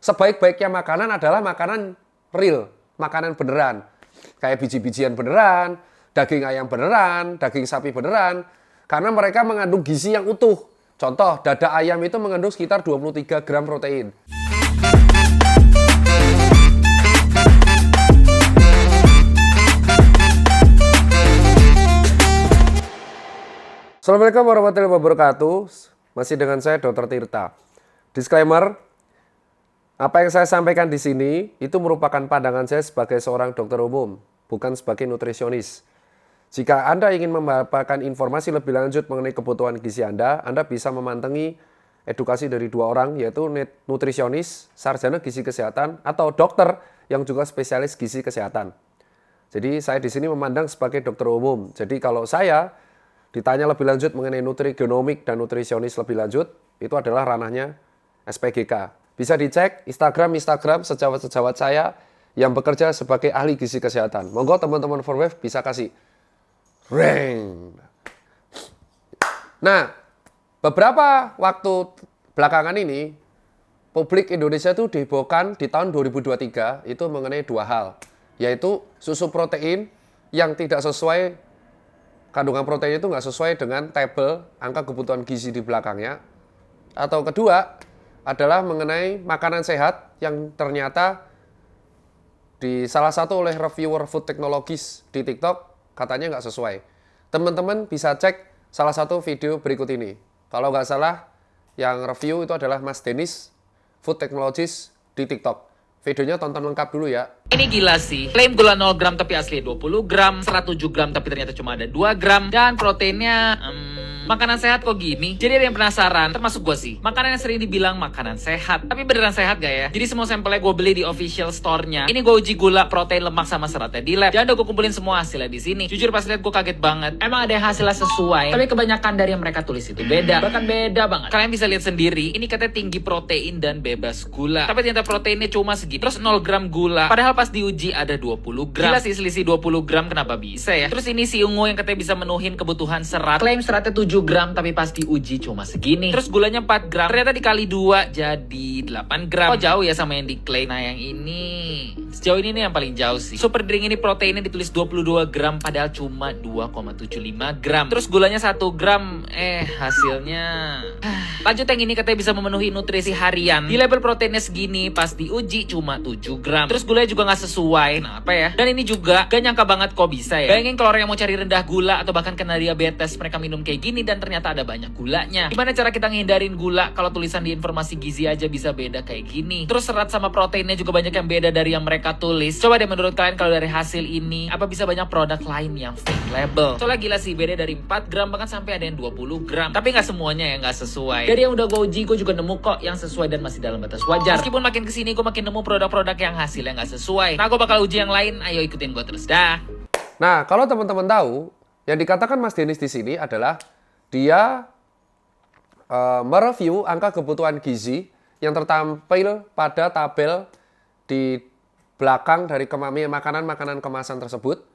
sebaik-baiknya makanan adalah makanan real, makanan beneran. Kayak biji-bijian beneran, daging ayam beneran, daging sapi beneran. Karena mereka mengandung gizi yang utuh. Contoh, dada ayam itu mengandung sekitar 23 gram protein. Assalamualaikum warahmatullahi wabarakatuh. Masih dengan saya Dr. Tirta. Disclaimer, apa yang saya sampaikan di sini itu merupakan pandangan saya sebagai seorang dokter umum, bukan sebagai nutrisionis. Jika Anda ingin mendapatkan informasi lebih lanjut mengenai kebutuhan gizi Anda bisa memantengi edukasi dari dua orang, yaitu nutrisionis, sarjana gizi kesehatan, atau dokter yang juga spesialis gizi kesehatan. Jadi saya di sini memandang sebagai dokter umum. Jadi kalau saya ditanya lebih lanjut mengenai nutrigenomik dan nutrisionis lebih lanjut, itu adalah ranahnya SPGK. Bisa dicek Instagram sejawat-sejawat saya yang bekerja sebagai ahli gizi kesehatan. Monggo teman-teman Forwave bisa kasih ring. Nah, beberapa waktu belakangan ini, publik Indonesia itu dihebohkan di tahun 2023 itu mengenai dua hal, yaitu susu protein yang tidak sesuai, kandungan protein itu nggak sesuai dengan tabel angka kebutuhan gizi di belakangnya. Atau kedua adalah mengenai makanan sehat yang ternyata di salah satu oleh reviewer food technologist di TikTok katanya nggak sesuai. Teman-teman bisa cek salah satu video berikut ini. Kalau nggak salah yang review itu adalah Mas Denis, food technologist di TikTok. Videonya tonton lengkap dulu ya. Ini gila sih. Klaim gula 0 gram tapi asli 20 gram, 107 gram tapi ternyata cuma ada 2 gram, dan proteinnya makanan sehat kok gini? Jadi ada yang penasaran, termasuk gue sih. Makanan yang sering dibilang makanan sehat, tapi beneran sehat gak ya? Jadi semua sampelnya gue beli di official store-nya. Ini gue uji gula, protein, lemak, sama seratnya di lab. Dan udah gue kumpulin semua hasilnya di sini. Jujur pas lihat gue kaget banget. Emang ada yang hasilnya sesuai, tapi kebanyakan dari yang mereka tulis itu beda. Bahkan beda banget. Kalian bisa lihat sendiri, ini katanya tinggi protein dan bebas gula. Tapi ternyata proteinnya cuma segitu. Terus 0 gram gula. Padahal pas diuji ada 20 gram. Gila sih selisih 20 gram, kenapa bisa ya? Terus ini si Ungu yang katanya bisa menuhin kebutuhan serat. Klaim seratnya 7 gram, tapi pas diuji cuma segini. Terus gulanya 4 gram. Ternyata dikali 2 jadi 8 gram. Oh jauh ya sama yang diklaim. Nah yang ini sejauh ini nih yang paling jauh sih. Super drink ini proteinnya ditulis 22 gram padahal cuma 2,75 gram. Terus gulanya 1 gram. Hasilnya lanjut yang ini katanya bisa memenuhi nutrisi harian. Di label proteinnya segini, pas diuji cuma 7 gram. Terus gulanya juga nggak sesuai. Nah apa ya? Dan ini juga gak nyangka banget kok bisa ya. Bayangin kalau orang yang mau cari rendah gula atau bahkan kena diabetes, mereka minum kayak gini dan ternyata ada banyak gulanya. Gimana cara kita ngehindarin gula kalau tulisan di informasi gizi aja bisa beda kayak gini? Terus serat sama proteinnya juga banyak yang beda dari yang mereka tulis. Coba deh menurut kalian kalau dari hasil ini, apa bisa banyak produk lain yang fake label? Soalnya gila sih, beda dari 4 gram bahkan sampai ada yang 20 gram. Tapi nggak semuanya yang nggak sesuai. Dari yang udah gue uji, gue juga nemu kok yang sesuai dan masih dalam batas wajar. Meskipun makin kesini gue makin nemu produk-produk yang hasilnya nggak sesuai. Nah gue bakal uji yang lain, ayo ikutin gue terus dah. Nah, kalau teman-teman tahu, yang dikatakan Mas Denis di sini adalah dia mereview angka kebutuhan gizi yang tertampil pada tabel di belakang dari makanan-makanan kemasan tersebut,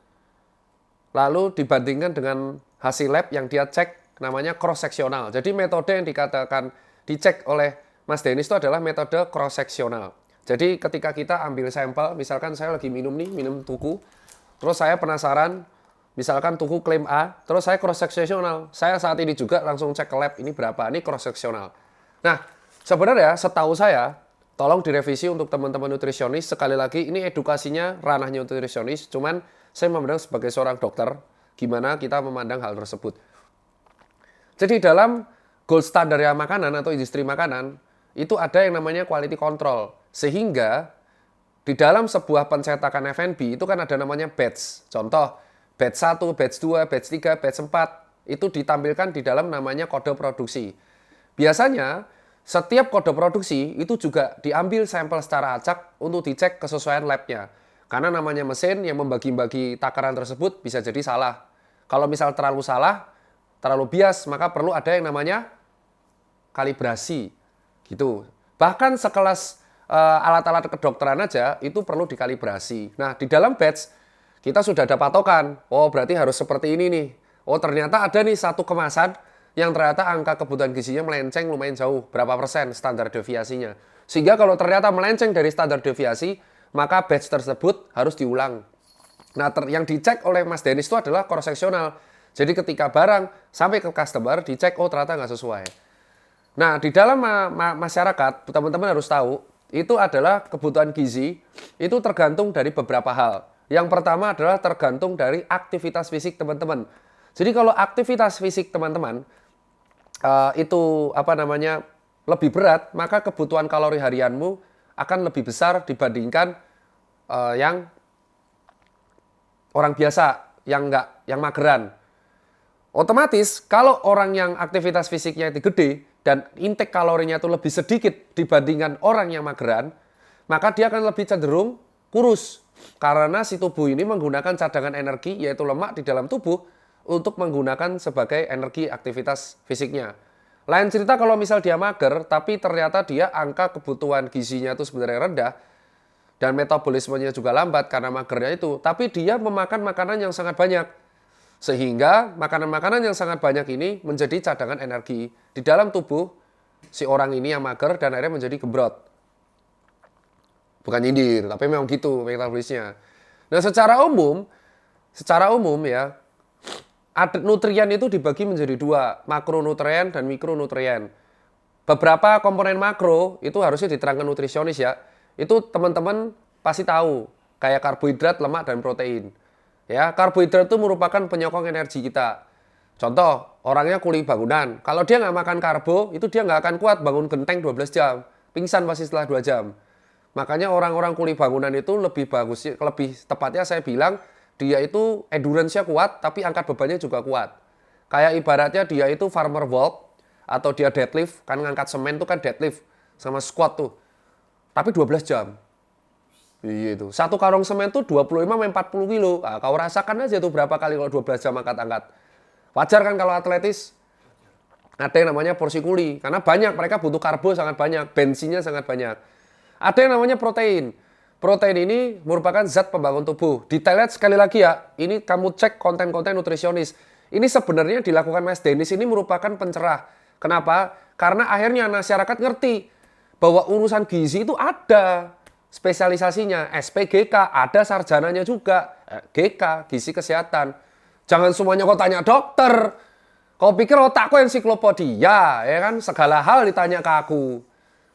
lalu dibandingkan dengan hasil lab yang dia cek, namanya cross-seksional. Jadi metode yang dikatakan dicek oleh Mas Denis itu adalah metode cross-seksional. Jadi ketika kita ambil sampel, misalkan saya lagi minum tuku, terus saya penasaran, misalkan tuku klaim A, terus saya cross-seksional. Saya saat ini juga langsung cek ke lab, ini berapa, ini cross-seksional. Nah, sebenarnya setahu saya, tolong direvisi untuk teman-teman nutrisionis. Sekali lagi, ini edukasinya ranahnya nutrisionis, cuman saya memandang sebagai seorang dokter, gimana kita memandang hal tersebut. Jadi dalam gold standar makanan atau industri makanan, itu ada yang namanya quality control. Sehingga di dalam sebuah pencetakan F&B itu kan ada namanya batch. Contoh, batch 1, batch 2, batch 3, batch 4 itu ditampilkan di dalam namanya kode produksi. Biasanya setiap kode produksi itu juga diambil sampel secara acak untuk dicek kesesuaian labnya. Karena namanya mesin yang membagi-bagi takaran tersebut bisa jadi salah. Kalau misal terlalu salah, terlalu bias, maka perlu ada yang namanya kalibrasi. Gitu. Bahkan sekelas alat-alat kedokteran aja itu perlu dikalibrasi. Nah, di dalam batch kita sudah ada patokan. Oh, berarti harus seperti ini nih. Oh, ternyata ada nih satu kemasan yang ternyata angka kebutuhan gizinya melenceng lumayan jauh. Berapa persen standar deviasinya. Sehingga kalau ternyata melenceng dari standar deviasi, maka batch tersebut harus diulang. Nah, yang dicek oleh Mas Dennis itu adalah cross sectional. Jadi ketika barang sampai ke customer, dicek, oh ternyata nggak sesuai. Nah, di dalam masyarakat, teman-teman harus tahu, itu adalah kebutuhan gizi, itu tergantung dari beberapa hal. Yang pertama adalah tergantung dari aktivitas fisik teman-teman. Jadi kalau aktivitas fisik teman-teman, itu lebih berat, maka kebutuhan kalori harianmu akan lebih besar dibandingkan yang orang biasa, yang mageran. Otomatis kalau orang yang aktivitas fisiknya itu gede dan intake kalorinya itu lebih sedikit dibandingkan orang yang mageran, maka dia akan lebih cenderung kurus. Karena si tubuh ini menggunakan cadangan energi, yaitu lemak di dalam tubuh, untuk menggunakan sebagai energi aktivitas fisiknya. Lain cerita kalau misal dia mager, tapi ternyata dia angka kebutuhan gizinya itu sebenarnya rendah, dan metabolismenya juga lambat karena magernya itu, tapi dia memakan makanan yang sangat banyak. Sehingga makanan-makanan yang sangat banyak ini menjadi cadangan energi di dalam tubuh si orang ini yang mager dan akhirnya menjadi gembrot. Bukan nyindir, tapi memang gitu metabolisnya. Nah, secara umum ya, nutrien itu dibagi menjadi dua, makronutrien dan mikronutrien. Beberapa komponen makro itu harusnya diterangkan nutrisionis ya. Itu teman-teman pasti tahu, kayak karbohidrat, lemak, dan protein. Ya, karbohidrat itu merupakan penyokong energi kita. Contoh, orangnya kuli bangunan. Kalau dia nggak makan karbo, itu dia nggak akan kuat bangun genteng 12 jam. Pingsan pasti setelah 2 jam. Makanya orang-orang kuli bangunan itu lebih tepatnya saya bilang, dia itu endurance-nya kuat, tapi angkat bebannya juga kuat. Kayak ibaratnya dia itu farmer walk, atau dia deadlift, kan ngangkat semen itu kan deadlift, sama squat tuh. Tapi 12 jam. Iya itu. Satu karung semen tuh 25-40 kilo. Nah, kau rasakan aja tuh berapa kali kalau 12 jam angkat-angkat. Wajar kan kalau atletis ada yang namanya porsi kuli. Karena banyak, mereka butuh karbo sangat banyak, bensinnya sangat banyak. Ada yang namanya protein. Protein ini merupakan zat pembangun tubuh. Detailnya sekali lagi ya, ini kamu cek konten-konten nutrisionis. Ini sebenarnya dilakukan Mas Dennis ini merupakan pencerah. Kenapa? Karena akhirnya masyarakat ngerti bahwa urusan gizi itu ada spesialisasinya. SPGK, ada sarjananya juga. GK, gizi kesehatan. Jangan semuanya kau tanya dokter. Kau pikir otakku ensiklopedia, ya kan? Segala hal ditanya ke aku.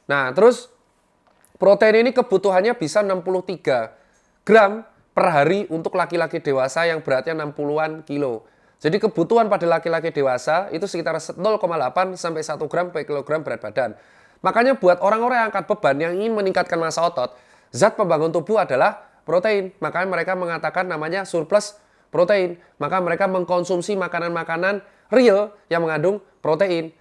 Nah, terus protein ini kebutuhannya bisa 63 gram per hari untuk laki-laki dewasa yang beratnya 60-an kilo. Jadi kebutuhan pada laki-laki dewasa itu sekitar 0,8 sampai 1 gram per kilogram berat badan. Makanya buat orang-orang yang angkat beban yang ingin meningkatkan massa otot, zat pembangun tubuh adalah protein. Makanya mereka mengatakan namanya surplus protein. Maka mereka mengkonsumsi makanan-makanan real yang mengandung protein.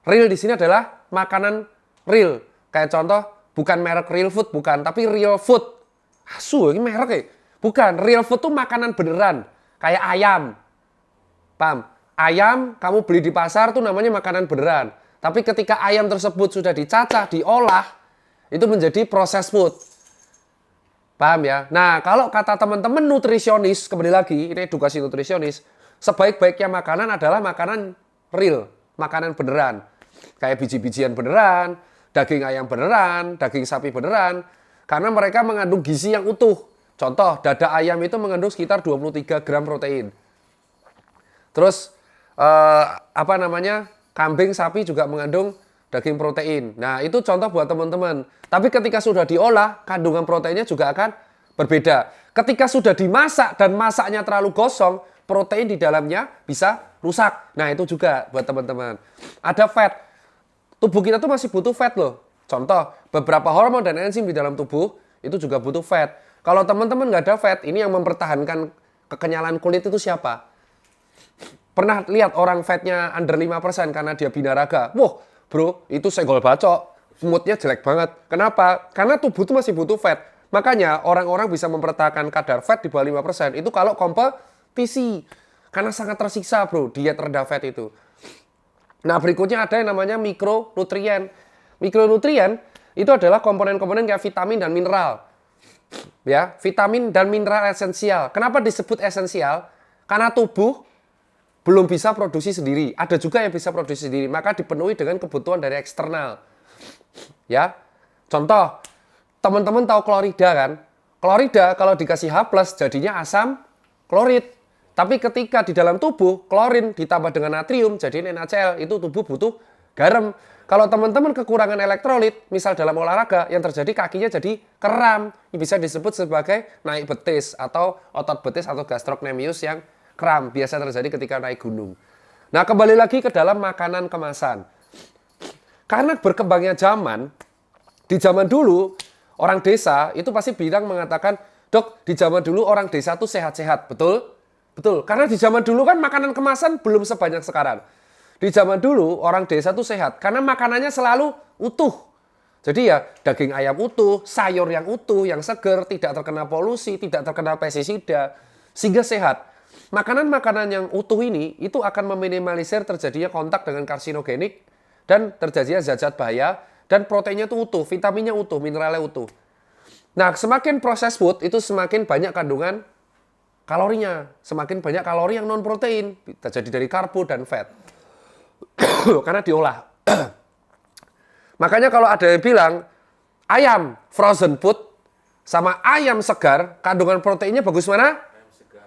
Real di sini adalah makanan real. Kayak contoh, bukan merek real food, bukan, tapi real food. Asu, ini merek ya? Bukan, real food tuh makanan beneran. Kayak ayam. Paham? Ayam kamu beli di pasar tuh namanya makanan beneran. Tapi ketika ayam tersebut sudah dicacah, diolah, itu menjadi proses food. Paham ya? Nah, kalau kata teman-teman nutrisionis, kembali lagi, ini edukasi nutrisionis, sebaik-baiknya makanan adalah makanan real, makanan beneran. Kayak biji-bijian beneran, daging ayam beneran, daging sapi beneran. Karena mereka mengandung gizi yang utuh. Contoh, dada ayam itu mengandung sekitar 23 gram protein. Terus, kambing, sapi juga mengandung daging protein. Nah, itu contoh buat teman-teman. Tapi ketika sudah diolah, kandungan proteinnya juga akan berbeda. Ketika sudah dimasak dan masaknya terlalu gosong, protein di dalamnya bisa rusak. Nah, itu juga buat teman-teman. Ada fat. Tubuh kita tuh masih butuh fat loh. Contoh, beberapa hormon dan enzim di dalam tubuh itu juga butuh fat. Kalau teman-teman nggak ada fat, ini yang mempertahankan kekenyalan kulit itu siapa? Pernah lihat orang fatnya under 5% karena dia binaraga? Wah, bro, itu senggol bacok. Moodnya jelek banget. Kenapa? Karena tubuh itu masih butuh fat. Makanya orang-orang bisa mempertahankan kadar fat di bawah 5%. Itu kalau kompetisi. Karena sangat tersiksa, bro, diet rendah fat itu. Nah, berikutnya ada yang namanya mikronutrien. Mikronutrien itu adalah komponen-komponen kayak vitamin dan mineral. Ya, vitamin dan mineral esensial. Kenapa disebut esensial? Karena tubuh belum bisa produksi sendiri. Ada juga yang bisa produksi sendiri, maka dipenuhi dengan kebutuhan dari eksternal. Ya. Contoh, teman-teman tahu klorida kan? Klorida kalau dikasih H+ jadinya asam klorid. Tapi ketika di dalam tubuh, klorin ditambah dengan natrium jadi NaCl. Itu tubuh butuh garam. Kalau teman-teman kekurangan elektrolit, misal dalam olahraga, yang terjadi kakinya jadi kram. Bisa disebut sebagai naik betis atau otot betis atau gastrocnemius yang kram. Biasa terjadi ketika naik gunung. Nah, kembali lagi ke dalam makanan kemasan. Karena berkembangnya zaman, di zaman dulu, orang desa itu pasti bilang mengatakan, dok, di zaman dulu orang desa tuh sehat-sehat. Betul? Betul. Karena di zaman dulu kan makanan kemasan belum sebanyak sekarang. Di zaman dulu orang desa tuh sehat karena makanannya selalu utuh. Jadi ya daging ayam utuh, sayur yang utuh, yang seger, tidak terkena polusi, tidak terkena pestisida, sehingga sehat. Makanan-makanan yang utuh ini itu akan meminimalisir terjadinya kontak dengan karsinogenik dan terjadinya zat-zat bahaya dan proteinnya itu utuh, vitaminnya utuh, mineralnya utuh. Nah, semakin proses food itu semakin banyak kandungan kalorinya, semakin banyak kalori yang non protein, terjadi dari karbo dan fat. Karena diolah. Makanya kalau ada yang bilang ayam frozen food sama ayam segar kandungan proteinnya bagus mana?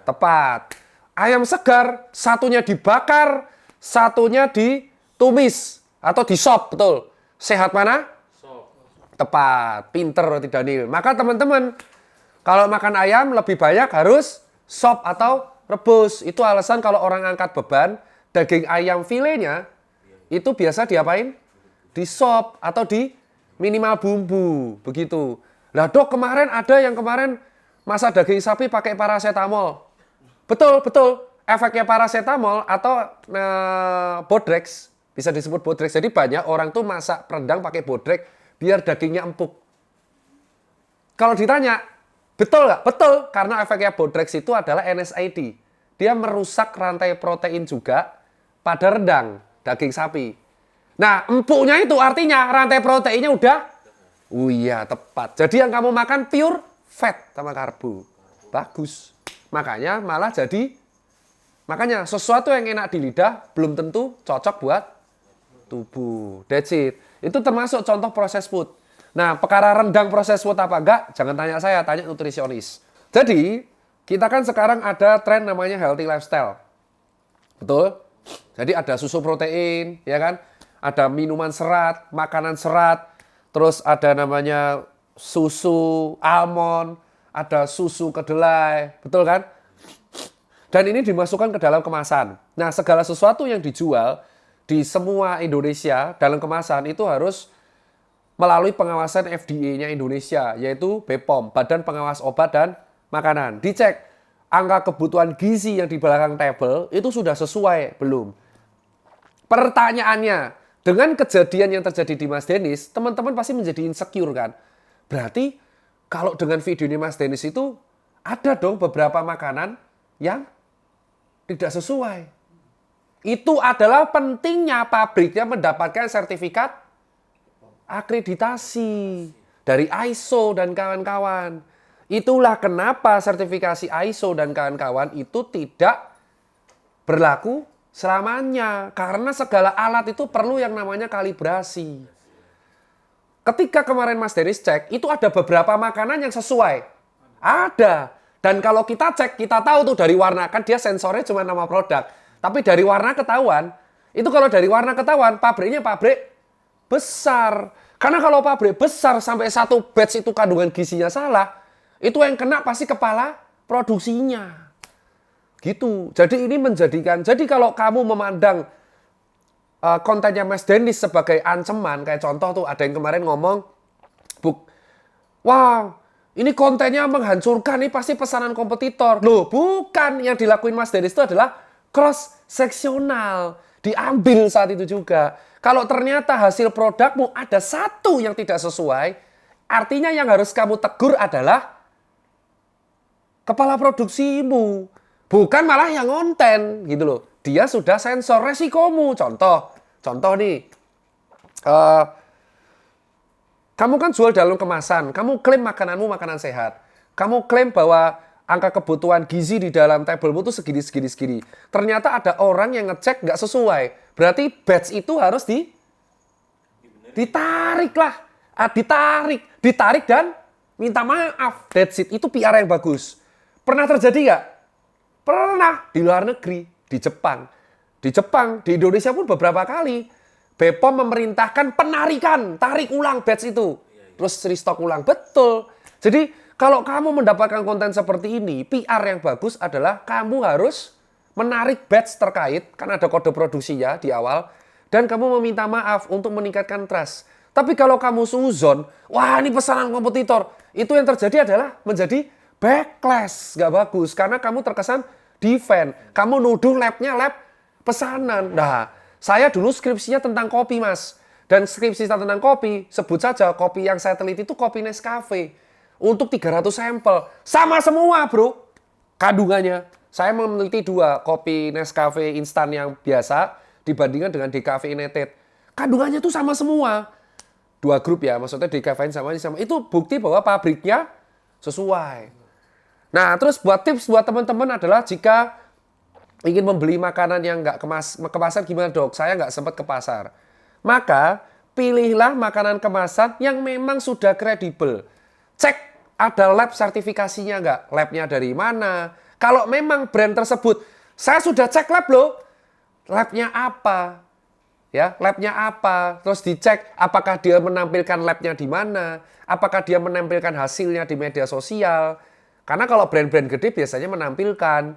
Tepat. Ayam segar satunya dibakar, satunya ditumis atau di sop, betul. Sehat mana? Tepat. Pinter roti Daniel. Maka teman-teman kalau makan ayam lebih banyak harus sop atau rebus. Itu alasan kalau orang angkat beban daging ayam filenya itu biasa diapain? Di sop atau di minimal bumbu, begitu. Lah dok, kemarin ada yang kemarin masak daging sapi pakai paracetamol. Betul, betul. Efeknya paracetamol atau Bodrex, bisa disebut Bodrex. Jadi banyak orang tuh masak rendang pakai Bodrex biar dagingnya empuk. Kalau ditanya, betul nggak? Betul, karena efeknya Bodrex itu adalah NSAID. Dia merusak rantai protein juga pada rendang daging sapi. Nah, empuknya itu artinya rantai proteinnya udah, iya tepat. Jadi yang kamu makan pure fat sama karbo. Bagus. Makanya malah jadi, makanya sesuatu yang enak di lidah belum tentu cocok buat tubuh. That's it. Itu termasuk contoh proses food. Nah, perkara rendang proses food apa enggak, jangan tanya saya, tanya nutrisionis. Jadi, kita kan sekarang ada tren namanya healthy lifestyle. Betul? Jadi ada susu protein, ya kan? Ada minuman serat, makanan serat, terus ada namanya susu almond, ada susu kedelai, betul kan? Dan ini dimasukkan ke dalam kemasan. Nah, segala sesuatu yang dijual di semua Indonesia dalam kemasan itu harus melalui pengawasan FDA-nya Indonesia, yaitu BPOM, Badan Pengawas Obat dan Makanan. Dicek angka kebutuhan gizi yang di belakang tabel itu sudah sesuai belum? Pertanyaannya, dengan kejadian yang terjadi di Mas Dennis, teman-teman pasti menjadi insecure kan? Berarti kalau dengan video ini Mas Dennis itu ada dong beberapa makanan yang tidak sesuai. Itu adalah pentingnya pabriknya mendapatkan sertifikat akreditasi dari ISO dan kawan-kawan. Itulah kenapa sertifikasi ISO dan kawan-kawan itu tidak berlaku selamanya. Karena segala alat itu perlu yang namanya kalibrasi. Ketika kemarin Mas Dennis cek, itu ada beberapa makanan yang sesuai. Ada. Dan kalau kita cek, kita tahu tuh dari warna. Kan dia sensornya cuma nama produk. Tapi dari warna ketahuan. Itu kalau dari warna ketahuan, pabriknya pabrik besar. Karena kalau pabrik besar sampai satu batch itu kandungan gizinya salah, itu yang kena pasti kepala produksinya. Gitu. Jadi ini menjadikan, jadi kalau kamu memandang kontennya Mas Dennis sebagai ancaman, kayak contoh tuh ada yang kemarin ngomong, wow, ini kontennya menghancurkan, ini pasti pesanan kompetitor. Loh, bukan. Yang dilakuin Mas Dennis itu adalah cross-seksional. Diambil saat itu juga. Kalau ternyata hasil produkmu ada satu yang tidak sesuai, artinya yang harus kamu tegur adalah kepala produksimu. Bukan malah yang konten, gitu loh. Dia sudah sensor resikomu. Contoh nih. Kamu kan jual dalam kemasan. Kamu klaim makananmu makanan sehat. Kamu klaim bahwa angka kebutuhan gizi di dalam tabelmu itu segini. Ternyata ada orang yang ngecek nggak sesuai. Berarti batch itu harus ditarik lah. Ditarik dan minta maaf. That's it. Itu PR yang bagus. Pernah terjadi nggak? Pernah di luar negeri, di Jepang. Di Indonesia pun beberapa kali. BPOM memerintahkan penarikan, tarik ulang batch itu. Terus restock ulang. Betul. Jadi kalau kamu mendapatkan konten seperti ini, PR yang bagus adalah kamu harus menarik batch terkait, kan ada kode produksinya di awal, dan kamu meminta maaf untuk meningkatkan trust. Tapi kalau kamu suzon, wah ini pesanan kompetitor, itu yang terjadi adalah menjadi backlash, nggak bagus, karena kamu terkesan defend, kamu nuduh labnya lab pesanan. Nah, saya dulu skripsinya tentang kopi, Mas. Dan skripsi tentang kopi, sebut saja kopi yang saya teliti itu kopi Nescafe. Untuk 300 sampel. Sama semua, bro. Kandungannya. Saya meneliti 2 kopi Nescafe instan yang biasa dibandingkan dengan decaffeinated. Kandungannya tuh sama semua. 2 grup ya, maksudnya decaffeine sama. Itu bukti bahwa pabriknya sesuai. Nah, terus buat tips buat teman-teman adalah jika ingin membeli makanan yang nggak ke pasar, gimana dok? Saya nggak sempat ke pasar. Maka pilihlah makanan kemasan yang memang sudah kredibel. Cek ada lab sertifikasinya nggak? Labnya dari mana? Kalau memang brand tersebut, saya sudah cek lab loh. Labnya apa? Ya, labnya apa? Terus dicek apakah dia menampilkan labnya di mana? Apakah dia menampilkan hasilnya di media sosial? Karena kalau brand-brand gede biasanya menampilkan.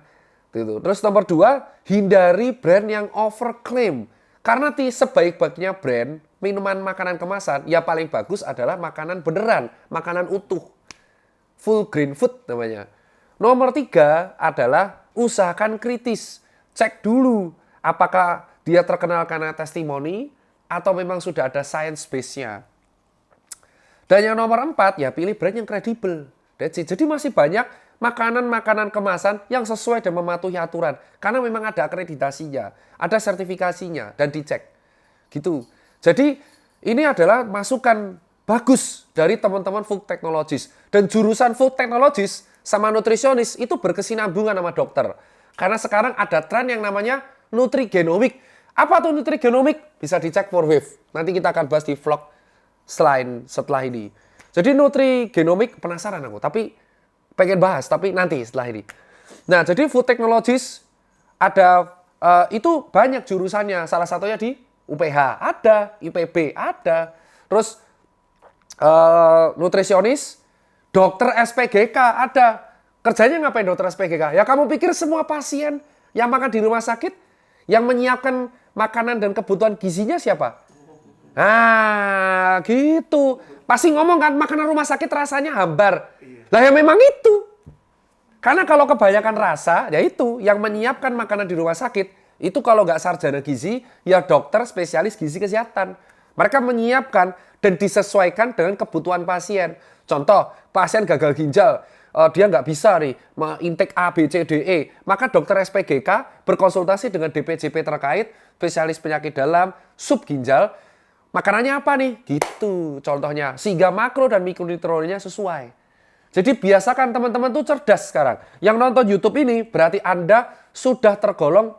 Gitu. Terus nomor 2, hindari brand yang overclaim. Karena sebaik-baiknya brand, minuman makanan kemasan, ya paling bagus adalah makanan beneran, makanan utuh. Full grain food namanya. Nomor 3 adalah usahakan kritis. Cek dulu apakah dia terkenal karena testimoni atau memang sudah ada science base-nya. Dan yang nomor 4, ya pilih brand yang kredibel. Jadi masih banyak makanan-makanan kemasan yang sesuai dan mematuhi aturan. Karena memang ada akreditasinya, ada sertifikasinya, dan dicek. Gitu. Jadi ini adalah masukan bagus dari teman-teman food technologies. Dan jurusan food technologies sama nutrisionis itu berkesinambungan sama dokter. Karena sekarang ada tren yang namanya nutrigenomik. Apa tuh nutrigenomik? Bisa dicek for wave. Nanti kita akan bahas di vlog setelah ini. Jadi nutrigenomik penasaran aku, tapi pengen bahas, tapi nanti setelah ini. Nah, jadi food technologies ada itu banyak jurusannya. Salah satunya di UPH ada, IPB ada. Terus nutrisionis, dokter SPGK ada. Kerjanya ngapain dokter SPGK? Ya kamu pikir semua pasien yang makan di rumah sakit, yang menyiapkan makanan dan kebutuhan gizinya siapa? Nah, gitu. Pasti ngomong kan, makanan rumah sakit rasanya hambar. Lah ya memang itu. Karena kalau kebanyakan rasa, ya itu, yang menyiapkan makanan di rumah sakit, itu kalau nggak sarjana gizi, ya dokter spesialis gizi kesehatan. Mereka menyiapkan dan disesuaikan dengan kebutuhan pasien. Contoh, pasien gagal ginjal, dia nggak bisa nih, intake A, B, C, D, E. Maka dokter SPGK berkonsultasi dengan DPJP terkait, spesialis penyakit dalam, sub ginjal, makanannya apa nih? Gitu contohnya. Sehingga makro dan mikronutriennya sesuai. Jadi biasakan teman-teman tuh cerdas sekarang. Yang nonton YouTube ini berarti Anda sudah tergolong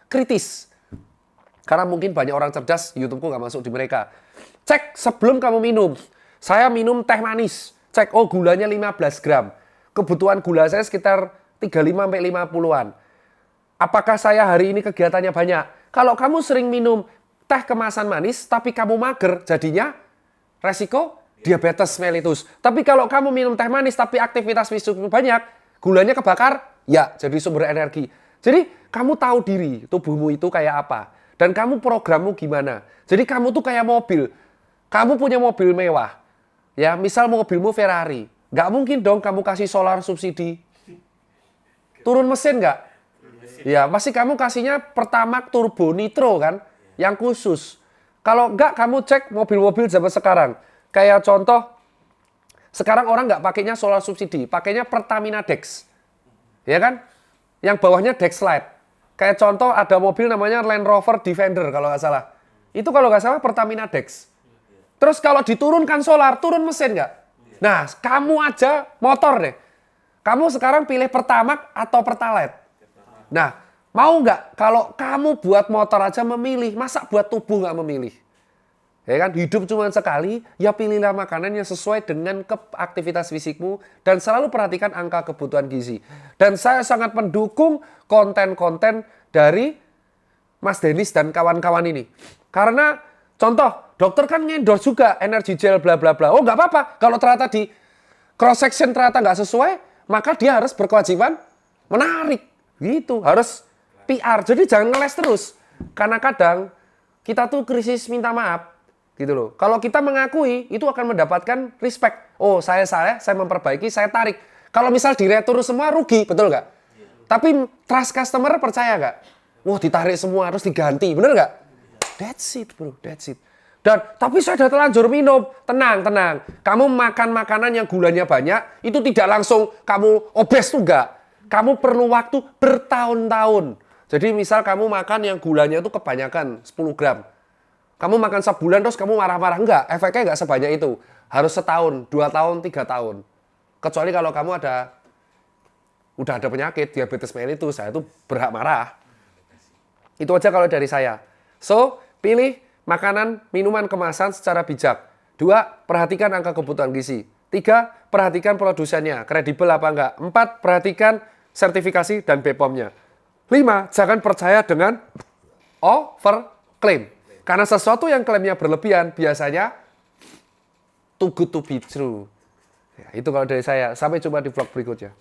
kritis. Karena mungkin banyak orang cerdas, YouTube-ku nggak masuk di mereka. Cek sebelum kamu minum. Saya minum teh manis. Cek, oh gulanya 15 gram. Kebutuhan gula saya sekitar 35-50-an. Apakah saya hari ini kegiatannya banyak? Kalau kamu sering minum teh kemasan manis, tapi kamu mager, jadinya resiko diabetes mellitus. Tapi kalau kamu minum teh manis, tapi aktivitas fisikmu banyak, gulanya kebakar, ya jadi sumber energi. Jadi kamu tahu diri, tubuhmu itu kayak apa. Dan kamu programmu gimana. Jadi kamu tuh kayak mobil. Kamu punya mobil mewah. Ya, misal mobilmu Ferrari. Nggak mungkin dong kamu kasih solar subsidi. Turun mesin nggak? Ya, pasti kamu kasihnya Pertamax turbo nitro kan? Yang khusus. Kalau enggak, kamu cek mobil-mobil zaman sekarang. Kayak contoh, sekarang orang nggak pakainya solar subsidi, pakainya Pertamina Dex. Ya kan? Yang bawahnya Dexlite. Kayak contoh ada mobil namanya Land Rover Defender kalau nggak salah. Itu kalau nggak salah Pertamina Dex. Terus kalau diturunkan solar, turun mesin nggak? Nah, kamu aja motor deh. Kamu sekarang pilih Pertamax atau Pertalite? Nah, mau nggak kalau kamu buat motor aja memilih, masa buat tubuh nggak memilih? Ya kan, hidup cuma sekali, ya pilihlah makanan yang sesuai dengan aktivitas fisikmu dan selalu perhatikan angka kebutuhan gizi. Dan saya sangat mendukung konten-konten dari Mas Denis dan kawan-kawan ini. Karena contoh, dokter kan ngendorse juga energi gel bla bla bla. Oh nggak apa-apa, kalau ternyata di cross section ternyata nggak sesuai, maka dia harus berkewajiban menarik. Gitu, harus PR. Jadi jangan ngeles terus. Karena kadang kita tuh krisis minta maaf. Gitu loh. Kalau kita mengakui, itu akan mendapatkan respect. Oh, saya memperbaiki, saya tarik. Kalau misal diretur semua, rugi, betul nggak? Tapi trust customer percaya nggak? Wah, ditarik semua, harus diganti, bener nggak? That's it, bro, that's it. Dan, tapi saya udah terlanjur minum. Tenang, tenang. Kamu makan makanan yang gulanya banyak, itu tidak langsung kamu obes tuh nggak. Kamu perlu waktu bertahun-tahun. Jadi misal kamu makan yang gulanya itu kebanyakan 10 gram. Kamu makan sebulan terus kamu marah-marah. Enggak, efeknya enggak sebanyak itu. Harus setahun, 2 tahun, 3 tahun. Kecuali kalau kamu udah ada penyakit, diabetes mellitus, saya itu berhak marah. Itu aja kalau dari saya. So, pilih makanan, minuman kemasan secara bijak. 2, perhatikan angka kebutuhan gizi. 3, perhatikan produsennya, kredibel apa enggak. 4, perhatikan sertifikasi dan BPOM-nya. 5, jangan percaya dengan overclaim. Karena sesuatu yang klaimnya berlebihan biasanya too good to be true. Ya, itu kalau dari saya. Sampai jumpa di vlog berikutnya.